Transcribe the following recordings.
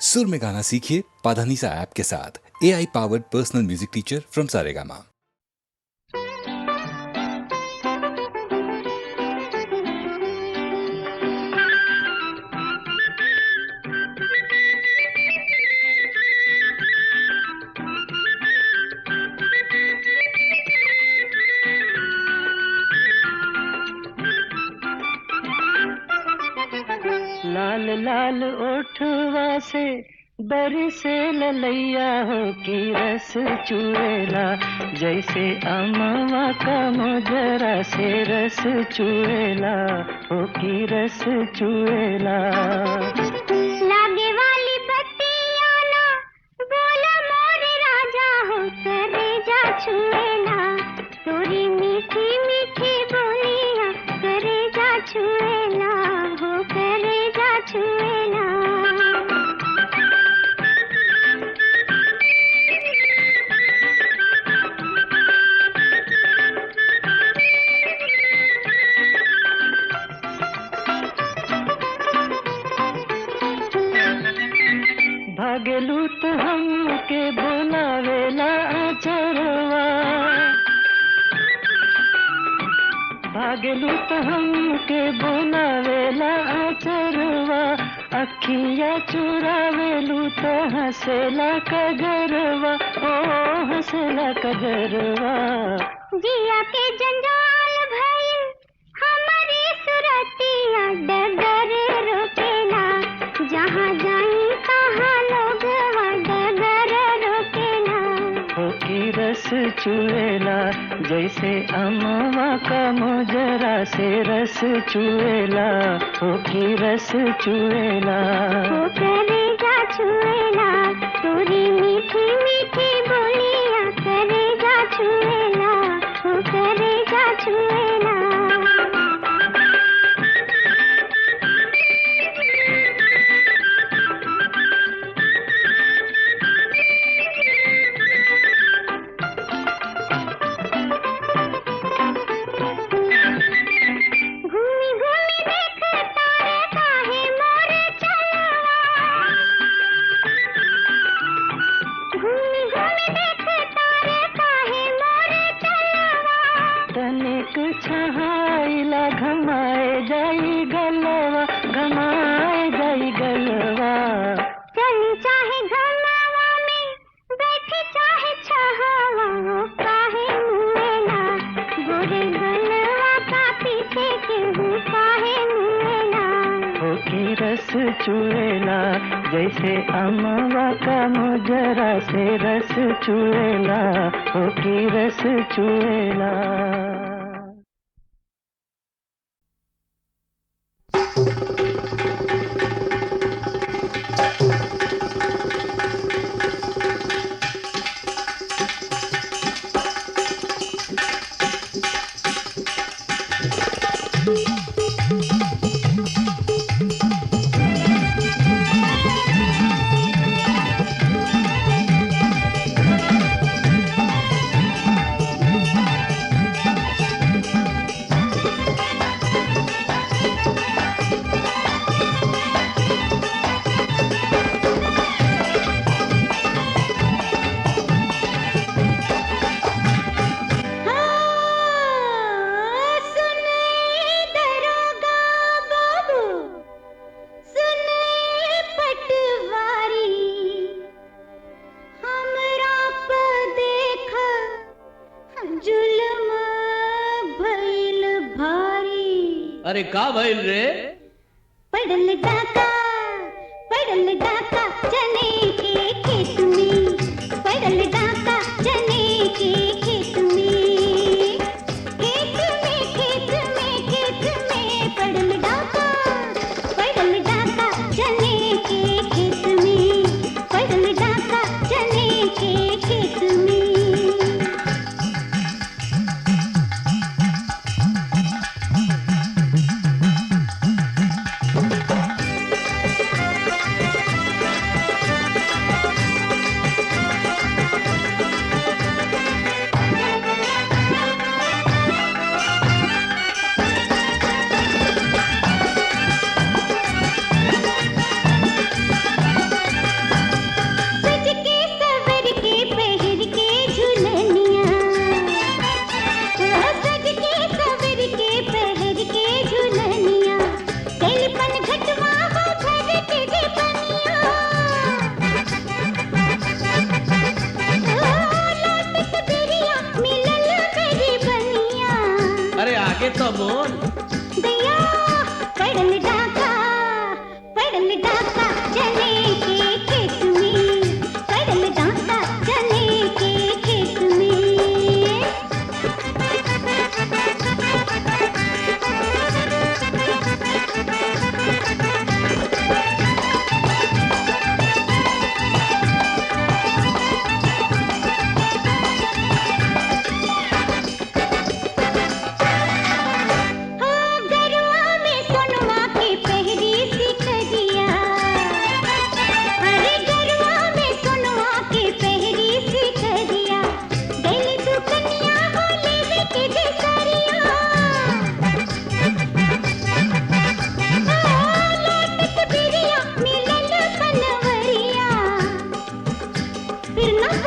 सुर में गाना सीखिए पाधानीसा ऐप के साथ। AI powered personal music teacher from Saregama. लाल लाल ओठवा से बरसे ललैया हो की रस चुएला, जैसे अमवा का मोजरा से रस चुएला हो की रस चुएला। लागे वाली बत्तियाँ ना बोला मोरे राजा हो करे जा छुएला, तोरी मीठी मीठी बोलियाँ करे जा छुएला हो करे जा छुएला। भागेलू तो हमके बोलावेला आचरवा, भागेलू तो हमके बोलावेला आचरवा, अखियाँ चुरावेलू तो हंसेला कजरवा, ओ हंसेला कजरवा। जिया के जंजाल भइल हमारी सुरतिया डगर रोकेला, जहाँ जाई तहाँ लोगवा डगर रोकेला हो की रस चुएला, जैसे अमवा का मोजरा से रस चुएला हो की रस चुएला। हो करे जा छुएला, तोरी मीठी मीठी बोलियाँ करे जा छुएला हो करे जा छुएला। घूमी घूमी देख तारे काहे मोरे चलवा, घूमी घूमी देख तारे काहे मोरे चलवा। तनिक छहाइला घमाए जाई गलवा, घमाए जाई गलवा। चली चाहे घरवा में बैठी चाहे छहावा, हो काहे मुएला गोरे गलवा का पीछे केहू काहे मुएला। हो की रस चुएला, जैसे अमवा का मोजरा से रस चुएला हो की रस चुएला। अरे का भइल रे? पड़ल डाका चने के खेत में, पड़ल डाका चने के खेत में, खेत में खेत में खेत में पड़ल डाका चने के खेत में, पड़ल डाका चने के खेत में।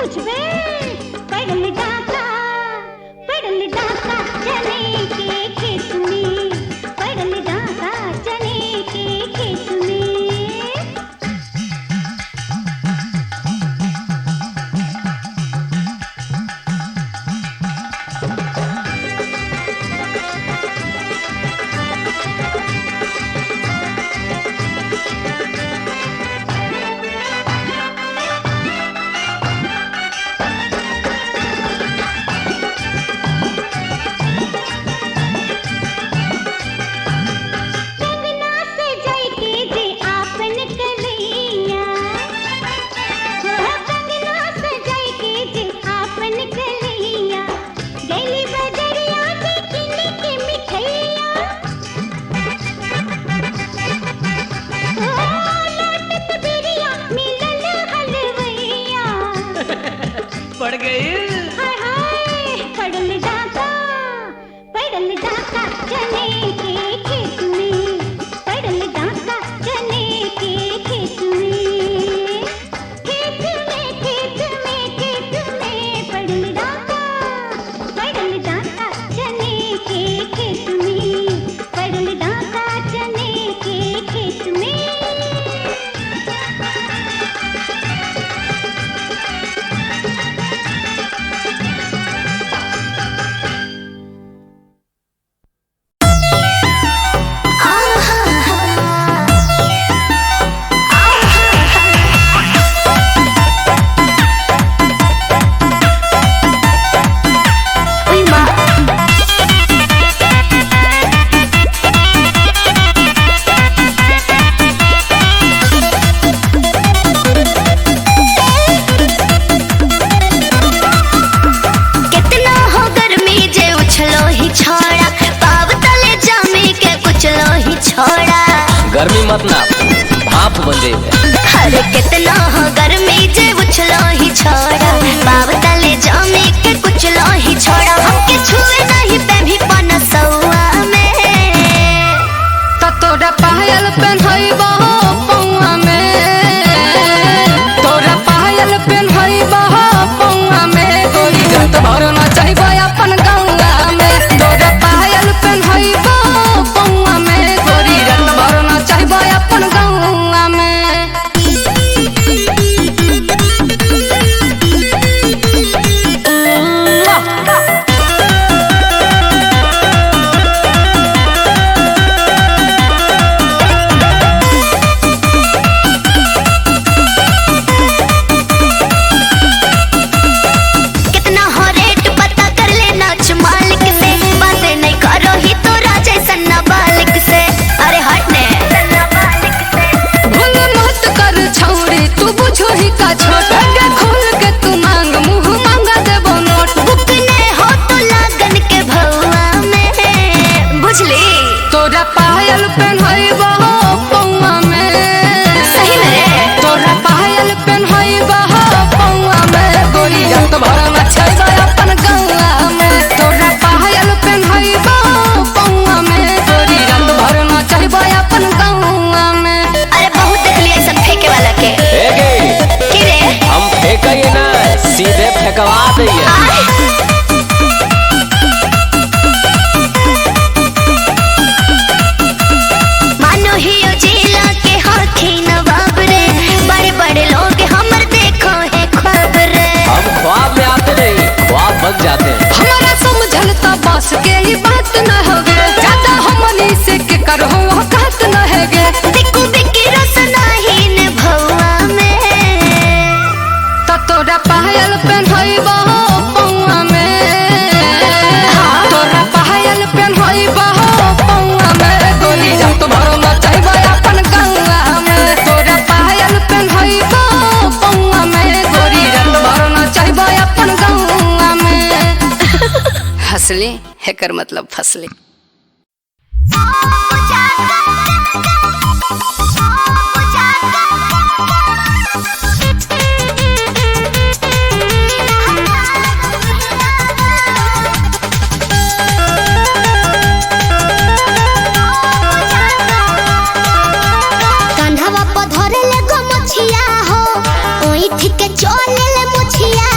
पूछबे पड़ल डाका चने के खेत में, पड़ल डाका चने के खेत में। पड़ गई। हाय हाय पड़ल डाका चने के खेत में, पड़ल डाका चने के खेत में। खेत में पड़ल डाका चने के खेत में, पड़ल डाका चने के खेत में। गर्मी मत ना भाप बन जाइए। अरे कितना हो गर्मी जे उछलो ही छोड़ा, बाब तले जामे के कुचलो ही छोड़ा। हमके छुए नहीं पे भी पनसौआ में, तो तोरा पायल पहनइबो पौआ में, तोरा पायल पहनइबो पौआ में। गोरी रात भर न चाहिबो अपन गौआ में, तोरा पायल पहनइबो पौआ में। गोरी रात भर न चाहिबो अपन गौआ में। तोरा पायल पहनइबो पौआ में, सही में तोरा पायल पहनइबो पौआ में। गोरी रात भर न चाहिबो अपन गौआ में, तोरा पायल पहनइबो पौआ में। गोरी रात भर न चाहिबो अपन गौआ में। अरे बहुत देख लिया सब फेंके वाला के। की रे हम फेंकइए ना, सीधे फेंकवा दइए। बन जाते हैं हमारा समझल तो बस के ही बात न होगे, ज्यादा हमनी से के करहो औकात न हैगे। दिकु बिकी रस नाही ने भौआ में, तो तोरा पायल पहनइबो पौआ में, तोरा पायल पहनइबो पौआ में। गोरी रात भर न चाहिबो अपन गौआ में, तोरा पायल पहनइबो पौआ में। गोरी रात भर न चाहिबो अपन गौआ में। हंसली हेकर मतलब फसली। कान्हवा पर धरे ले गो मछिया हो, ओई ठीक चले ले मुछिया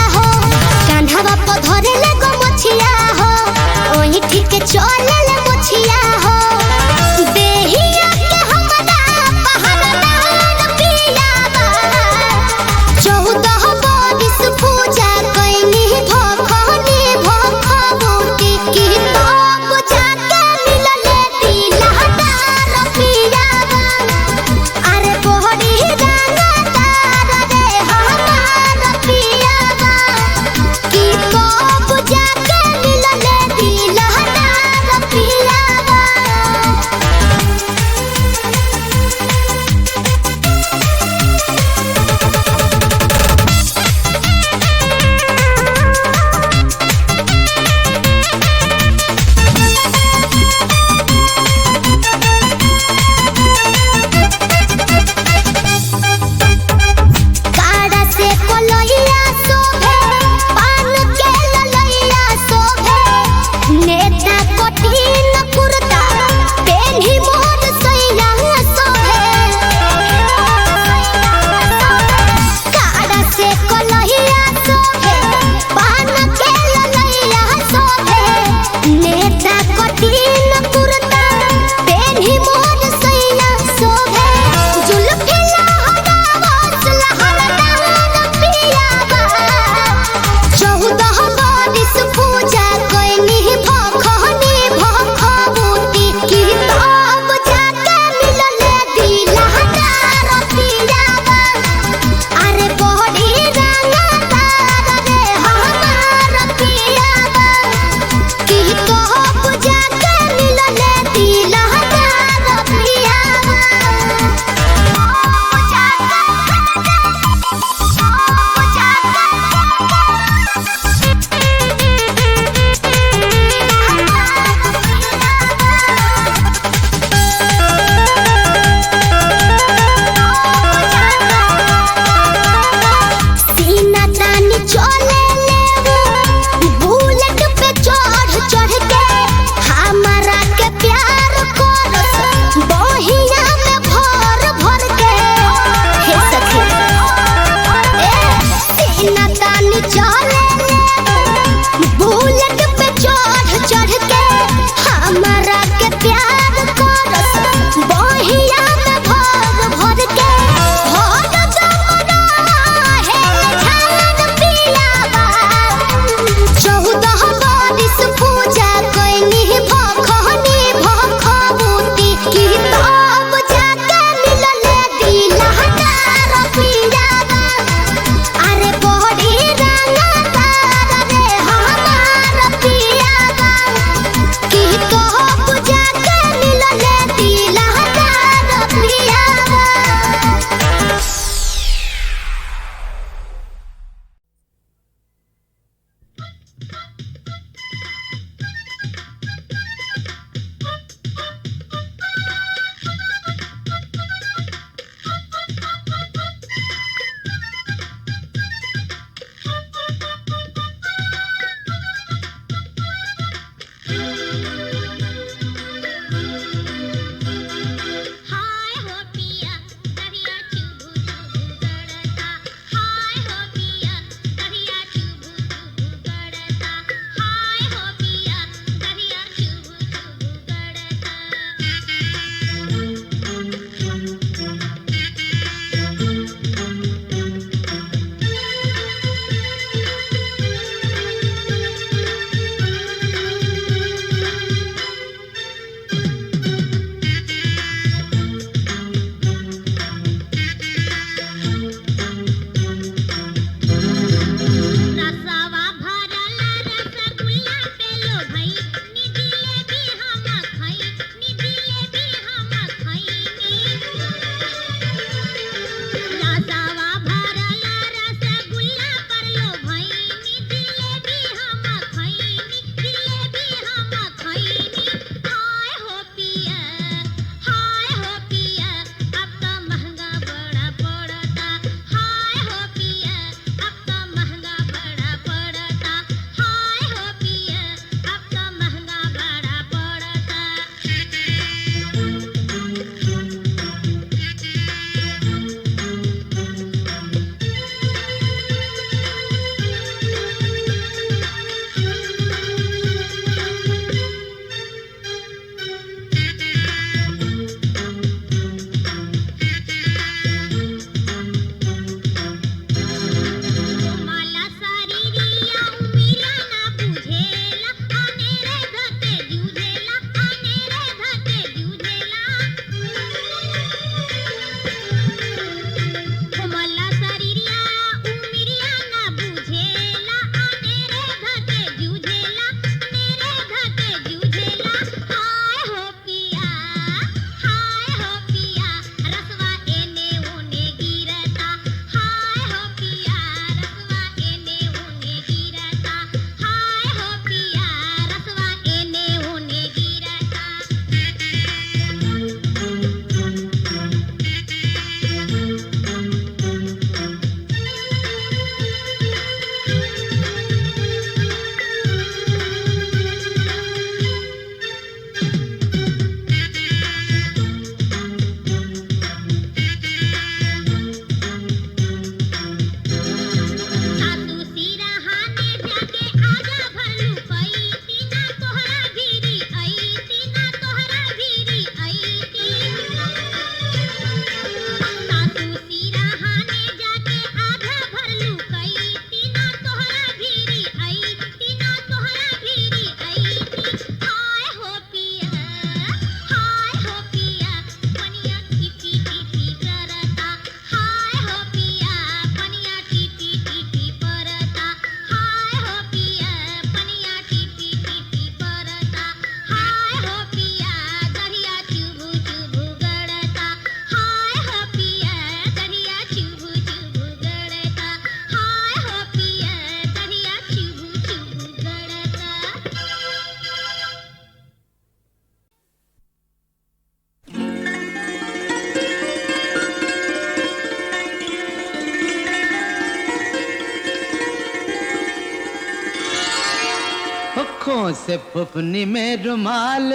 आँखों से फुफनी में रुमाल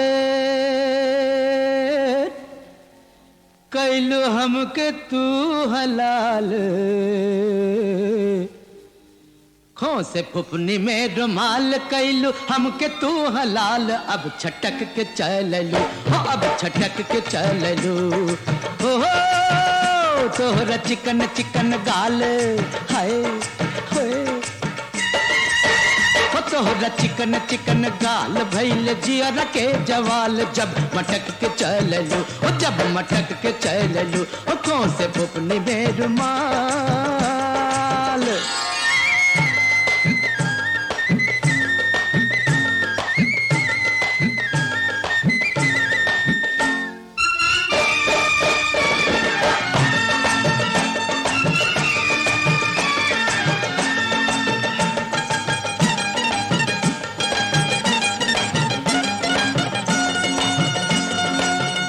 कैलू हमके तू हलाल खो से फुफनी में रुमाल कैलू हमके तू हलाल अब छटक के चललू हो अब छटक के चललू हो तोहरा चिकन चिकन गाल हाय हो तोहरा चिकन चिकन गाल भइल जियर के जवाल जब मटक के चललू हो जब मटक के चललू हो खो से फुफनी में रुमाल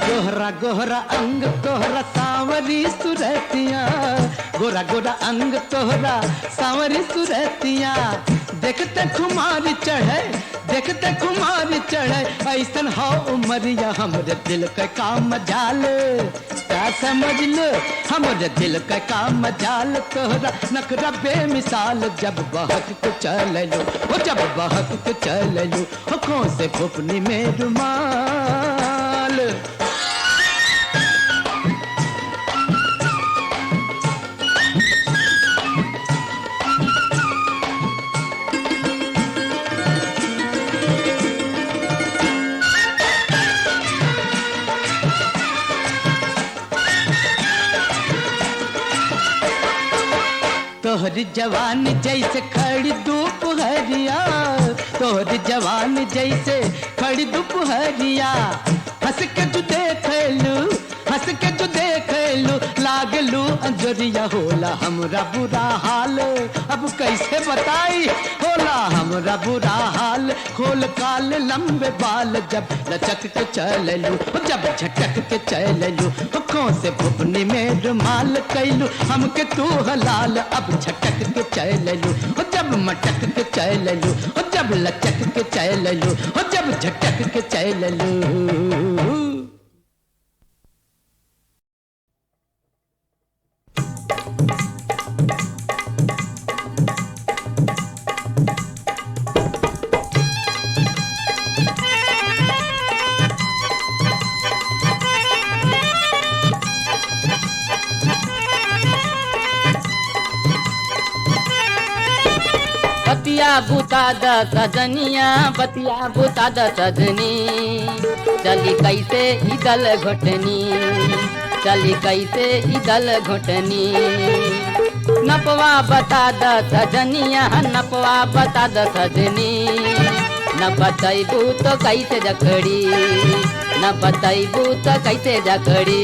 गोहरा गोहरा अंग तोहरा सांवरी सुरतिया गोरा गोरा अंग तोहरा सांवरी सुरतिया देखते खुमारी चढ़े देखते खुमारी चढ़े ऐसन हो उमरिया हमरे दिल के काम जाल क्या समझ लो हमरे दिल के काम जाल तोहरा नखरा बेमिसाल जब बहक के चललू हो जब बहक के चललू हो खो से फुफनी में रुमाल तोहरी जवान जैसे खड़ी दोपहरिया तोहरी जवान जैसे खड़ी दोपहरिया हंस के जो देखलू हंस के जो देखलू लागलू अंजरिया होला हमरा बुरा हाल अब कैसे बताई होला हमरा बुरा हाल खोल काल लंबे बाल जब लचक के चललू जब झटक के चललू खो से फुफनी में रुमाल कैलू हमके तू हलाल अब झटक के चललू जब मटक के चललू जब लचक के चललू जब झटक के चललू बतिया बुता द सजनिया बतिया बुता द सजनी चली कैसे इदल घोटनी चली कैसे इदल घोटनी नपवा बता द सजनिया नपवा बता द सजनी न बतैबू तो कैसे जकड़ी न बतैबू तो कैसे जकड़ी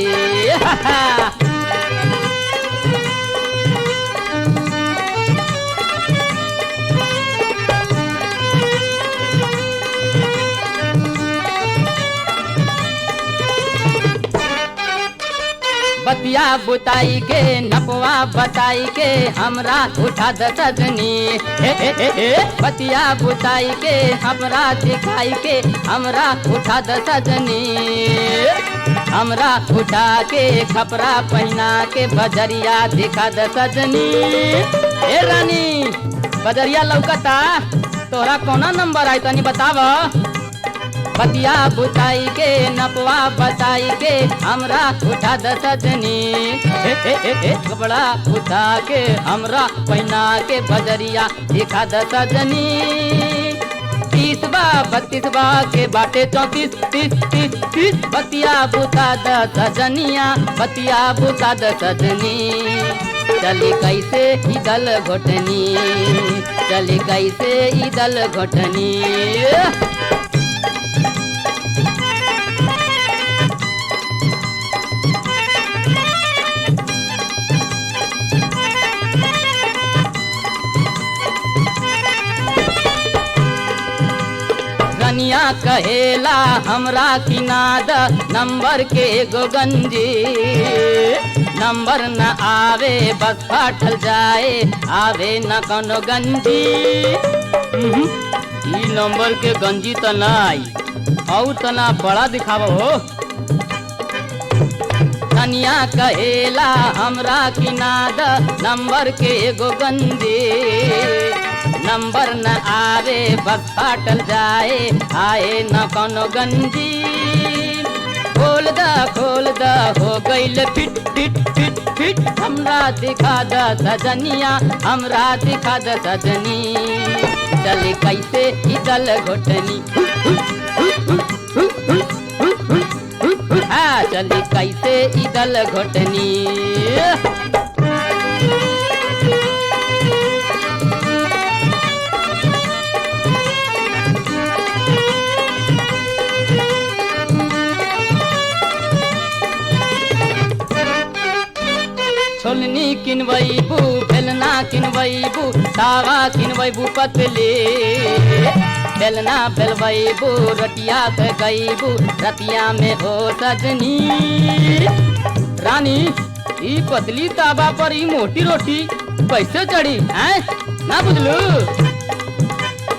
बतिया बुताई के नपवा बताई के हमरा उठा द सजनी बतिया बुताई के हमरा दिखाई के हमरा उठा द सजनी हमरा उठा के कपड़ा पहना के बजरिया दिखा द सजनी ए रानी बजरिया लौकता तोरा कौना नंबर आई तनी बताव बतिया बुताई के नपवा बताई के हमरा उठा द सजनी कपड़ा उठा के हमरा पहना के बजरिया दिखा द सजनी 30 बा 32 बा के बाटे 34 30 30 30 बतिया बुता द सजनिया बतिया बुता द सजनी चली कैसे इदल घोटनी चली कैसे इदल घोटनी रनिया कहेला हमरा किनाद नंबर के एगो गंजी नंबर न आवे बस फाटल जाए आवे न कोनो गंजी ई नंबर के गंजी त नाई और तना बड़ा दिखावा हो। कनिया कहेला हमरा किनाद नंबर के एगो गंजी, नंबर न आवे बस फाटल जाए आए न कोनो गंजी। खोल द हो गईल फिट फिट फिट फिट, हमरा दिखा द सजनिया, हमरा दिखा द सजनी। चले कैसे इदल घोटनी, हाँ चले कैसे इदल घोटनी। छोलनी किनवैबू बेलना किनवैबू तावा किनवैबू पतले, बेलना बेलवैबू रटिया से गईबू रतिया में हो सजनी। रानी ई पतली तावा पर ई मोटी रोटी कैसे चढ़ी हैं ना बुझलू।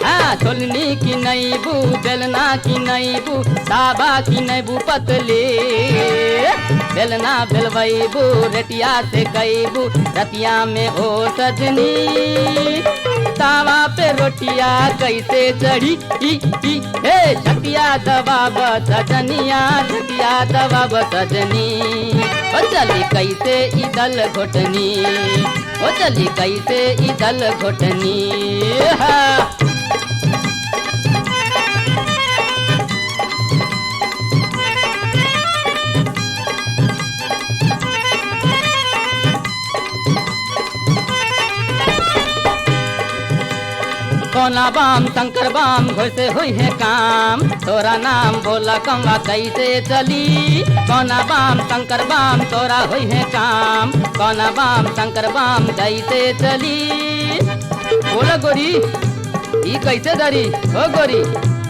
हाँ छोलनी की नईबू बेलना की नईबू तावा की नईबू पतले, बेलना बेलवैबू रटिया से गईबू रतिया में ओ सजनी। तावा पे रोटिया कैसे चढ़ी ई हे झटिया दबाब सजनिया, झटिया दबाब सजनी। ओ चली कैसे इदल घोटनी, ओ चली कैसे इदल घोटनी। हाँ कोना बाम शंकर बाम घोसे हुई है काम, तोरा नाम बोला कमवा कैसे चली। कोना बाम शंकर बाम तोरा हुई है काम, कोना बाम शंकर बाम कैसे चली। बोला गोरी ई कैसे धरी हो गोरी,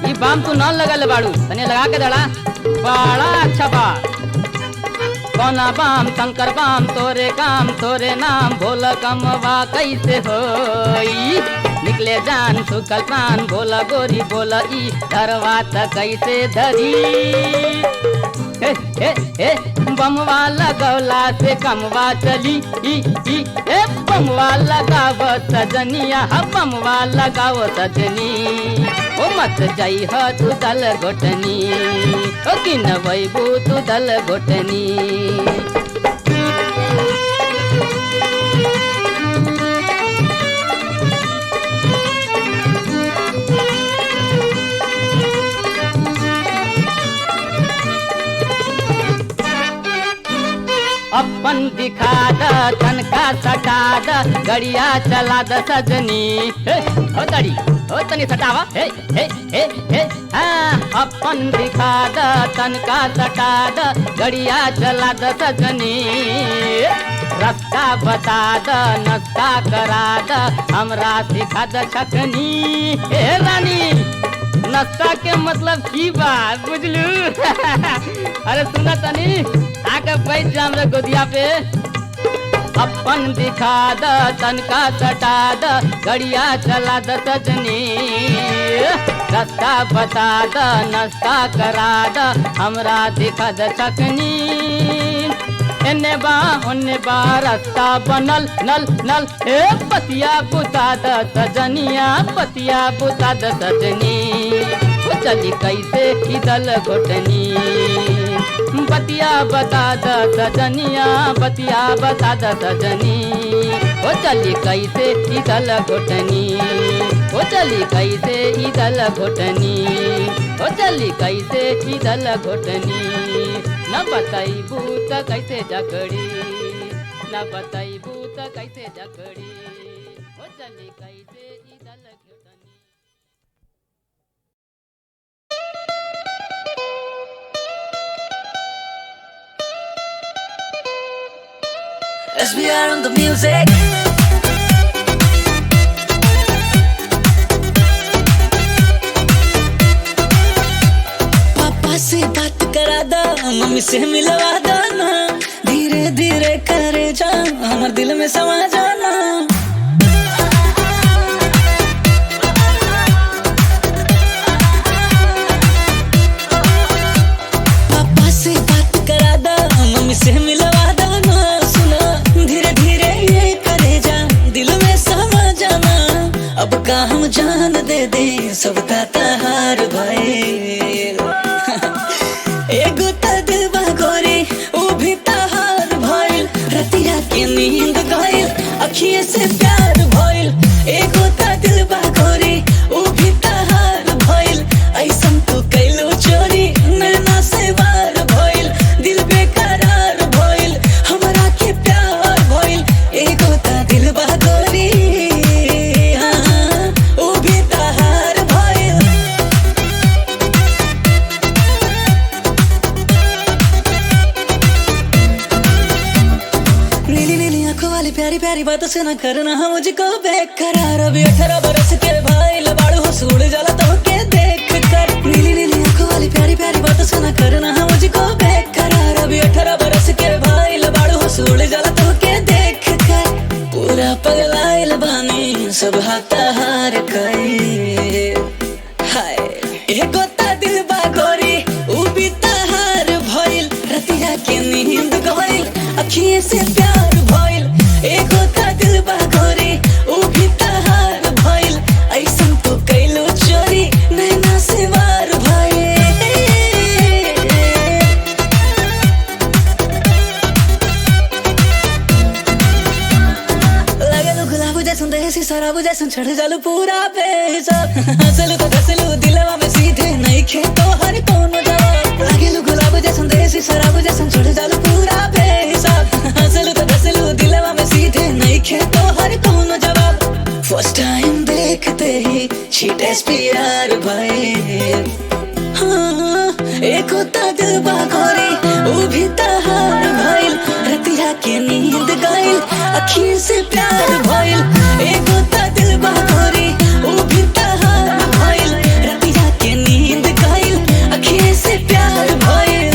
ई बाम तू न लगल बाड़ू तने लगा के दड़ा बड़ा अच्छा बा। कोना बाम शंकर बाम तोरे काम तोरे नाम बोला कमवा कैसे होई। निकले जान सुखल प्राण बोला गोरी बोला ई धरवा त कैसे धरी। हे हे हे बमवा लगौला से कमवा चली ई हे बमवा लगाव सजनिया, बमवा लगाव सजनी। ओ मत जाई ह तू दल घोटनी, ओ किनवैबू तू दल घोटनी। अपन दिखा द तनका सटा द गड़िया चला द सजनी। हो दड़ी हो तनी सटावा हे हे हे हे हाँ अपन दिखा द तनका सटा द गड़िया चला द सजनी। रास्ता बता द नाश्ता करा द हमरा सिखा द छकनी। हे रानी नाश्ता के मतलब की बात बुझलू। अरे सुना तनी आके बैठ जा हमरा गोदिया पे। अपन दिखा द तनका सटा द गड़िया चला द सजनी। रास्ता बता द नाश्ता करा द हमरा दिखा द छकनी। एने बा ओने बा रास्ता बनल नल नल, हे पतिया बुता द सजनिया, पतिया बुता द सजनी। वो चली कैसे इदल घोटनी, बतिया बता द सजनिया, बतिया बता द सजनी। वो चली कैसे इदल घोटनी, वो चली कैसे इदल घोटनी, वो चली कैसे इदल घोटनी। न बताइबू त कैसे जकड़ी, न बताइबू त कैसे जकड़ी। वो चली कैसे इदल घोटनी। SBR on the music. पापा से बात करा दा, मम्मी से मिलवा दो ना। धीरे धीरे करे जा, हमारे दिल में समा जाना। का हम जान दे दे सबका तहार भाई एगो त दिलबा गोरी ऊ भी तहार भइल रतिया के नींद गइल अखिए से प्यार भइल एगो त दिलबा गोरी ऊ भी तहार भइल ऐसन तू कैलो चोरी नैना से वार भइल दिल बेकरार भइल हमरा के प्यार भइल एगो त दिलबा गोरी प्यारी प्यारी बातों से न करना मुझको बेकरार अभी 18 बरस के भाई लबाड़ू हो सूड़ जाला तो के देख कर नीली नीली आंखों वाली प्यारी प्यारी बातों से न करना मुझको बेकरार अभी 18 बरस के भाई लबाड़ू हो सूड़ जाला तो के देख कर पूरा पगलाइल बानी सब हार कई हाय एगो ता दिल बा गोरी ऊ भी तहार भइल रतिया के नींद गइल अखिए से प्यार भइल एगो ता दिल बा गोरी ऊ भी तहार भइल ऐसन तो कैलो चोरी नैना से वार भइल लगलो गुलाब जैसन देसी शराब जैसन चढ़ जालू पूरा बेहिसाब हंसलू तो धसलू दिलवा में सीधे नहीं खे तो हर कोनो जवाब लगलो गुलाब जैसन देसी शराब जैसन चढ़ जालू पूरा बेहिसाब हंसलू तो धसलू दिलवा में सीधे नहीं खे तो हर कोनो जवाब फर्स्ट टाइम देखते ही छीट एसपीआर भाई हाँ एक होता दिल बागोरी वो भी तहार भइल रतिया के नींद गइल अखिर से प्यार भइल एक होता दिल बागोरी वो भी तहार भइल रतिया के नींद गइल अखिर से प्यार भइल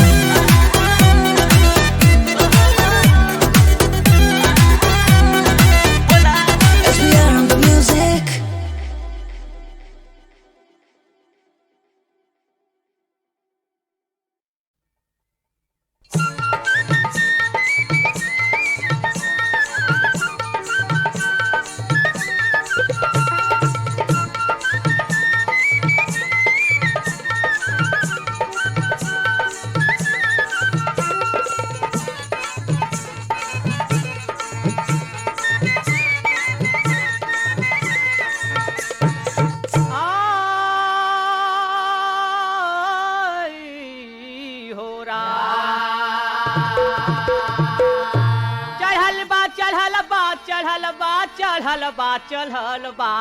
चढ़ल बा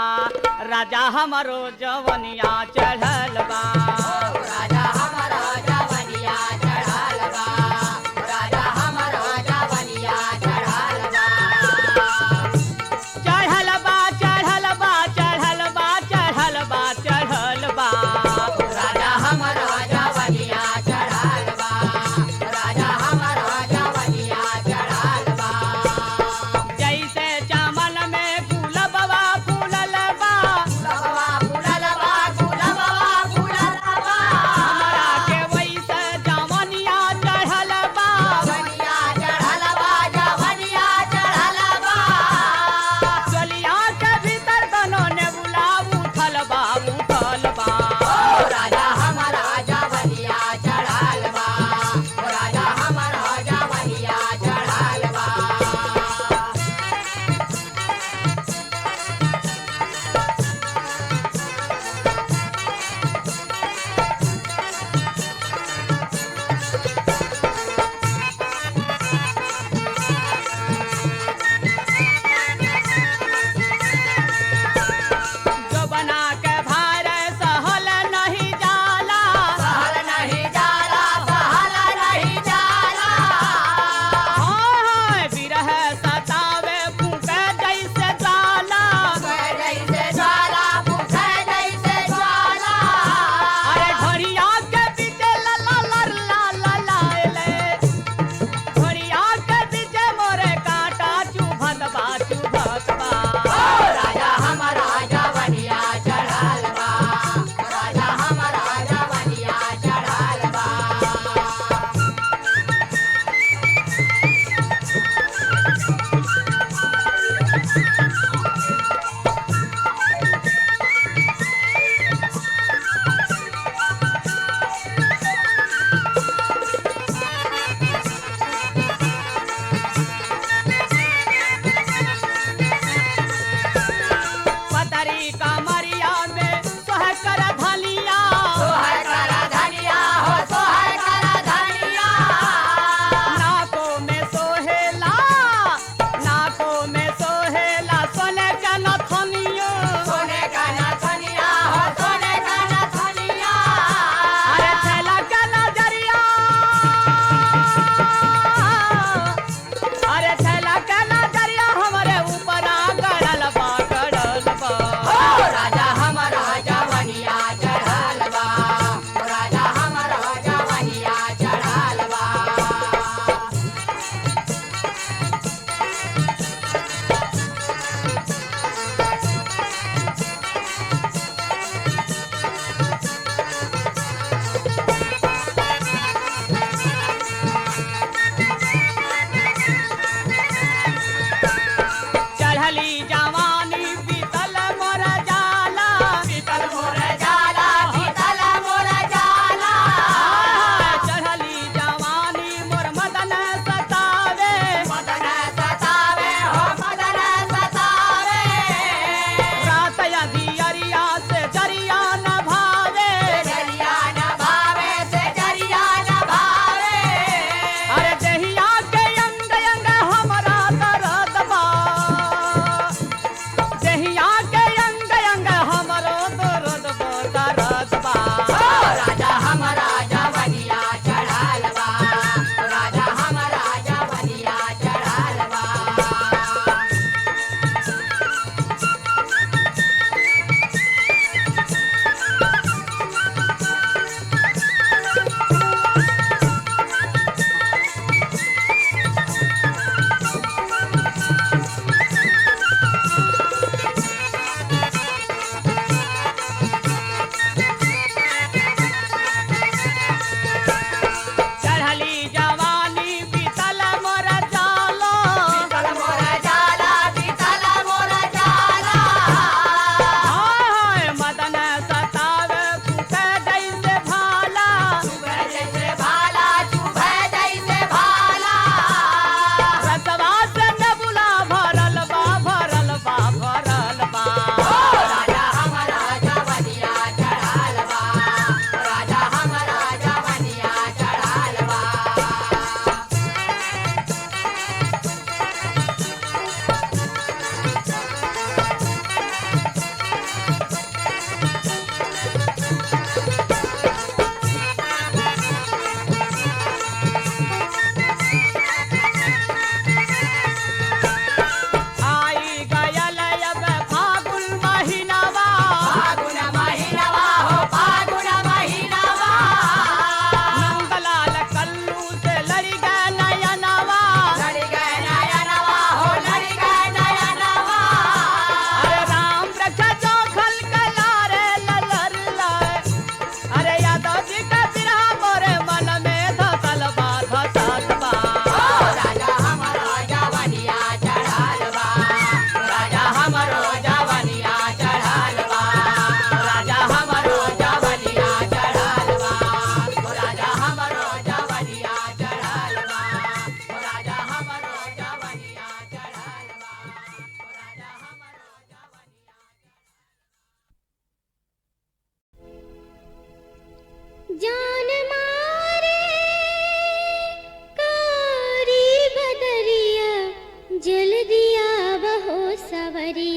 राजा हमारो जवनिया चढ़ल बा राजा हमारो जवनिया चढ़ल बा राजा हमारो जवनिया चढ़ल बा चढ़ल बा चढ़ल बा चढ़ल बा चढ़ल बा चढ़ल बा राजा हमारो जवनिया चढ़ल बा राजा हमारो जवनिया चढ़ल बा जैसे चमन में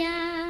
सैया